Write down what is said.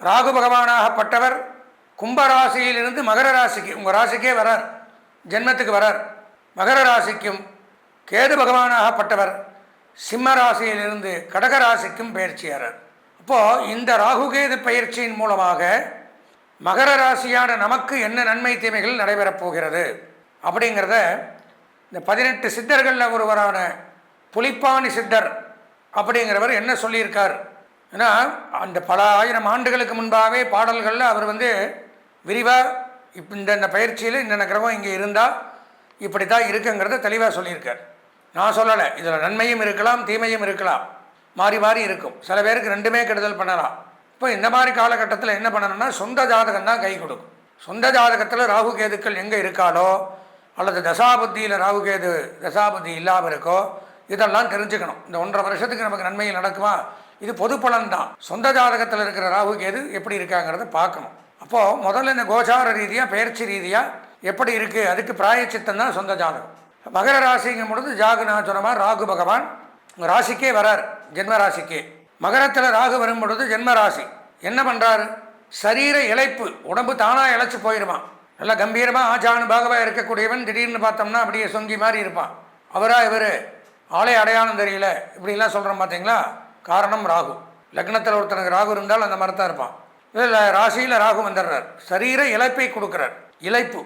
ராகு பகவானாகப்பட்டவர் கும்பராசியிலிருந்து மகர ராசிக்கு, உங்கள் ராசிக்கே வரார், ஜென்மத்துக்கு வரார். மகர ராசிக்கும் கேது பகவானாகப்பட்டவர் சிம்ம ராசியிலிருந்து கடக ராசிக்கும் பயிற்சியாளர். அப்போது இந்த ராகுகேது பயிற்சியின் மூலமாக மகர ராசியான நமக்கு என்ன நன்மை தீமைகள் நடைபெறப் போகிறது அப்படிங்கிறத இந்த 18 சித்தர்களில் ஒருவரான புலிப்பாணி சித்தர் அப்படிங்கிறவர் என்ன சொல்லியிருக்கார். ஏன்னா அந்த பல ஆயிரம் ஆண்டுகளுக்கு முன்பாகவே பாடல்களில் அவர் விரிவாக இந்த பயிற்சியில் இன்னென்ன கிரகம் இங்கே இருந்தால் இப்படி தான் இருக்குங்கிறத தெளிவாக சொல்லியிருக்கார். நான் சொல்லலை, இதில் நன்மையும் இருக்கலாம் தீமையும் இருக்கலாம், மாறி மாறி இருக்கும். சில பேருக்கு ரெண்டுமே கெடுதல் பண்ணலாம். இப்போ இந்த மாதிரி காலகட்டத்தில் என்ன பண்ணணும்னா சொந்த ஜாதகம் தான் கை கொடுக்கும். சொந்த ஜாதகத்தில் ராகு கேதுக்கள் எங்கே இருக்காலோ அல்லது தசாபுத்தியில் ராகு கேது தசாபுத்தி இல்லாமல் இருக்கோ இதெல்லாம் தெரிஞ்சுக்கணும். இந்த 1.5 வருஷத்துக்கு நமக்கு நன்மையில் நடக்குமா, இது பொது பலன் தான். சொந்த ஜாதகத்தில் இருக்கிற ராகு கேது எப்படி இருக்காங்கிறத பார்க்கணும். அப்போது முதல்ல இந்த கோசார ரீதியாக பயிற்சி ரீதியாக எப்படி இருக்குது, அதுக்கு பிராயச்சித்தம் தான் சொந்த ஜாதகம். மகர ராசிங்கும் பொழுது நான் சொன்ன மாதிரி ராகு பகவான் உங்கள் ராசிக்கே வரார், ஜென்ம ராசிக்கே. மகரத்தில் ராகு வரும் பொழுது ஜென்ம ராசி என்ன பண்ணுறாரு, சரீர இழைப்பு, உடம்பு தானாக இழைச்சி போயிடுமா. நல்லா கம்பீரமாக ஆச்சானு பாகவாக இருக்கக்கூடியவன் திடீர்னு பார்த்தோம்னா அப்படியே சொங்கி மாதிரி இருப்பான். இவர் ஆளே அடையாளம் தெரியல இப்படிலாம் சொல்கிறோம் பார்த்தீங்களா, காரணம் ராகு. லக்னத்தில் ஒருத்தனுக்கு ராகு இருந்தால் அந்த மாதிரி தான் இருப்பான். இதில் ராசியில் ராகு வந்துடுறார், சரீர இழைப்பை கொடுக்குறார். இழைப்பு